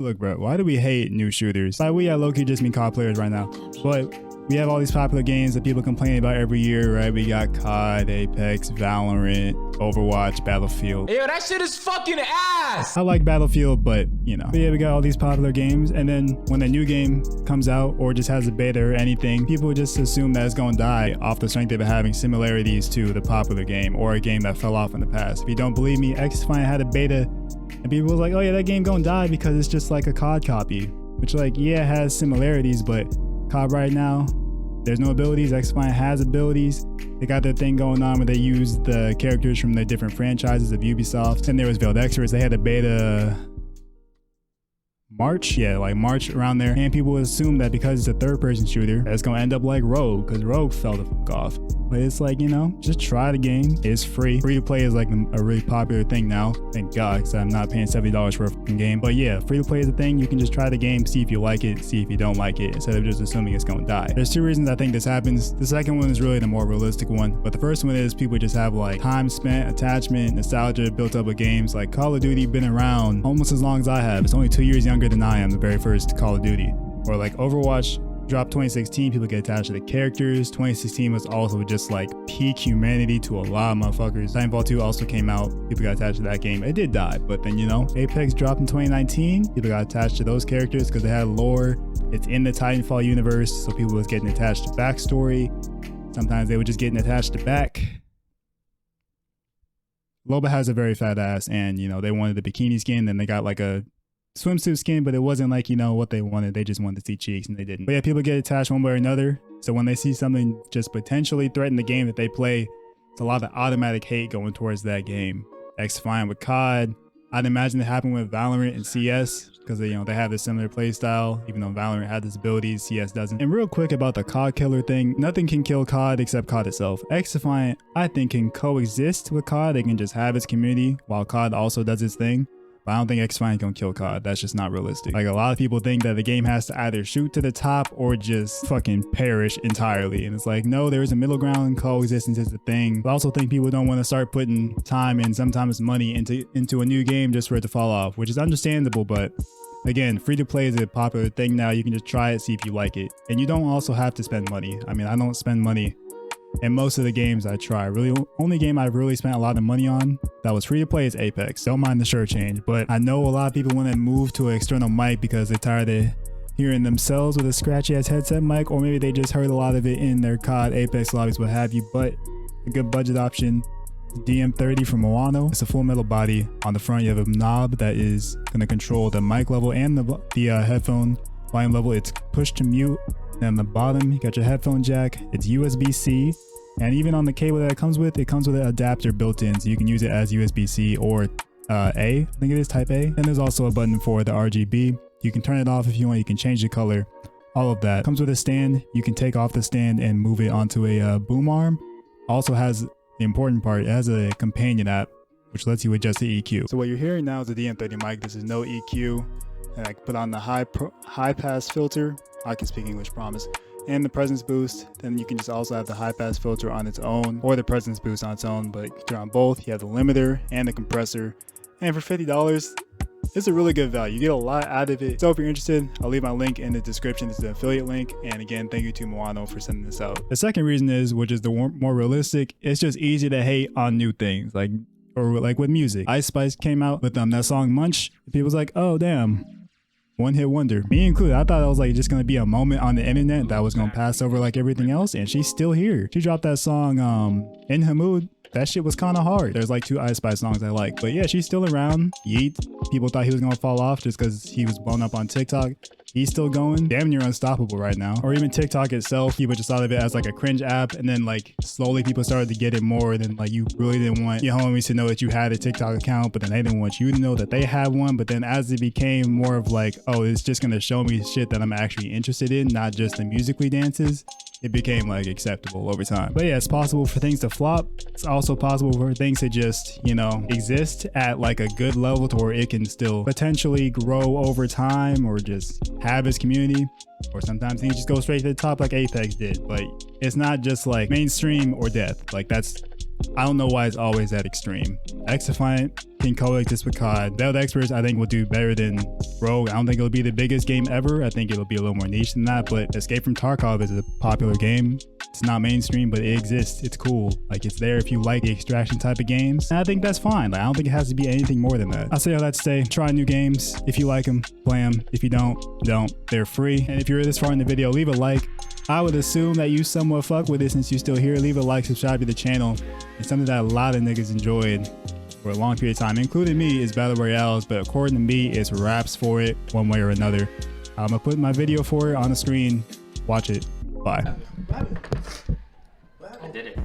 Look, bro, why do we hate new shooters? By we, I low-key just mean COD players right now. But we have all these popular games that people complain about every year, right? We got COD, Apex, Valorant, Overwatch, Battlefield. Yo, that shit is fucking ass! I like Battlefield, but you know. But yeah, we got all these popular games, and then when a new game comes out or just has a beta or anything, people just assume that it's gonna die off the strength of it having similarities to the popular game or a game that fell off in the past. If you don't believe me, X-Fine had a beta, and people was like, oh yeah, that game gonna die because it's just like a COD copy. Which, like, yeah, it has similarities, but COD right now, there's no abilities. X-Fine has abilities. They got their thing going on where they use the characters from the different franchises of Ubisoft. And there was Veiled Experts. They had a beta March, yeah, like March around there, and people assume that because it's a third-person shooter, that's gonna end up like Rogue, because Rogue fell the fuck off. But it's like, you know, just try the game. It's free. Free to play is like a really popular thing now. Thank God, because I'm not paying $70 for a fucking game. But yeah, free to play is a thing. You can just try the game, see if you like it, see if you don't like it, instead of just assuming it's gonna die. There's two reasons I think this happens. The second one is really the more realistic one, but the first one is people just have like time spent, attachment, nostalgia built up with games. Like Call of Duty been around almost as long as I have. It's only 2 years younger than I am, the very first Call of Duty. Or like Overwatch dropped 2016, people get attached to the characters. 2016 was also just like peak humanity to a lot of motherfuckers. Titanfall 2 also came out, people got attached to that game. It did die, but then, you know, Apex dropped in 2019, people got attached to those characters because they had lore. It's in the Titanfall universe, so people was getting attached to backstory. Sometimes they were just getting attached to back. Loba has a very fat ass, and you know, they wanted the bikini skin, then they got like a swimsuit skin, but it wasn't like, you know, what they wanted. They just wanted to see cheeks and they didn't. But yeah, people get attached one way or another. So when they see something just potentially threaten the game that they play, it's a lot of automatic hate going towards that game. X-Fine with COD. I'd imagine it happened with Valorant and CS because you know, they have this similar play style, even though Valorant had this abilities, CS doesn't. And real quick about the COD killer thing, nothing can kill COD except COD itself. X-Fine, I think, can coexist with COD. They can just have its community while COD also does its thing. But I don't think X-Fine can kill COD. That's just not realistic. Like, a lot of people think that the game has to either shoot to the top or just fucking perish entirely. And it's like, no, there's a middle ground. Coexistence is the thing. But I also think people don't want to start putting time and sometimes money into a new game just for it to fall off, which is understandable. But again, free to play is a popular thing now. You can just try it, see if you like it. And you don't also have to spend money. I mean, I don't spend money in most of the games I try. Really, only game I've really spent a lot of money on that was free to play is Apex. Don't mind the shirt change, but I know a lot of people want to move to an external mic because they're tired of hearing themselves with a scratchy ass headset mic, or maybe they just heard a lot of it in their COD, Apex lobbies, what have you. But a good budget option, DM30 from Moano. It's a full metal body. On the front, you have a knob that is going to control the mic level and the headphone volume level. It's push to mute. And on the bottom, you got your headphone jack. It's USB-C, and even on the cable that it comes with an adapter built in, so you can use it as USB-C or A. I think it is Type A. And there's also a button for the RGB. You can turn it off if you want. You can change the color. All of that comes with a stand. You can take off the stand and move it onto a boom arm. Also has the important part. It has a companion app which lets you adjust the EQ. So what you're hearing now is the DM30 mic. This is no EQ. And I can put on the high pass filter. I can speak English, promise. And the presence boost. Then you can just also have the high pass filter on its own, or the presence boost on its own, but you can turn on both. You have the limiter and the compressor. And for $50, it's a really good value. You get a lot out of it. So if you're interested, I'll leave my link in the description. It's the affiliate link. And again, thank you to Moano for sending this out. The second reason is, which is the more realistic, it's just easy to hate on new things. Like with music. Ice Spice came out with that song Munch. People's like, oh damn, one hit wonder, me included. I thought it was like just gonna be a moment on the internet that was gonna pass over like everything else, and she's still here. She dropped that song In Her Mood. That shit was kind of hard. There's like 2 Ice Spice songs I like, but yeah, she's still around. Yeet. People thought he was gonna fall off just because he was blown up on TikTok. He's still going. Damn near unstoppable right now. Or even TikTok itself, people just thought of it as like a cringe app, and then like slowly people started to get it more. Than like, you really didn't want your homies to know that you had a TikTok account, but then they didn't want you to know that they had one. But then as it became more of like, oh, it's just gonna show me shit that I'm actually interested in, not just the musically dances, it became like acceptable over time. But yeah, it's possible for things to flop. It's also possible for things to just, you know, exist at like a good level to where it can still potentially grow over time or just have its community. Or sometimes things just go straight to the top like Apex did. But it's not just like mainstream or death. Like, that's I don't know why it's always that extreme. X-Defiant can coexist with COD. Veiled Experts, I think, will do better than Rogue. I don't think it'll be the biggest game ever. I think it'll be a little more niche than that, but Escape from Tarkov is a popular game. It's not mainstream, but it exists. It's cool. Like, it's there if you like the extraction type of games. And I think that's fine. Like, I don't think it has to be anything more than that. I'll say all that to say, try new games. If you like them, play them. If you don't. They're free. And if you're this far in the video, leave a like. I would assume that you somewhat fuck with it since you're still here. Leave a like, subscribe to the channel. It's something that a lot of niggas enjoyed for a long period of time, including me, is Battle Royales, but according to me, it's raps for it one way or another. I'm gonna put my video for it on the screen. Watch it. Bye. I did it.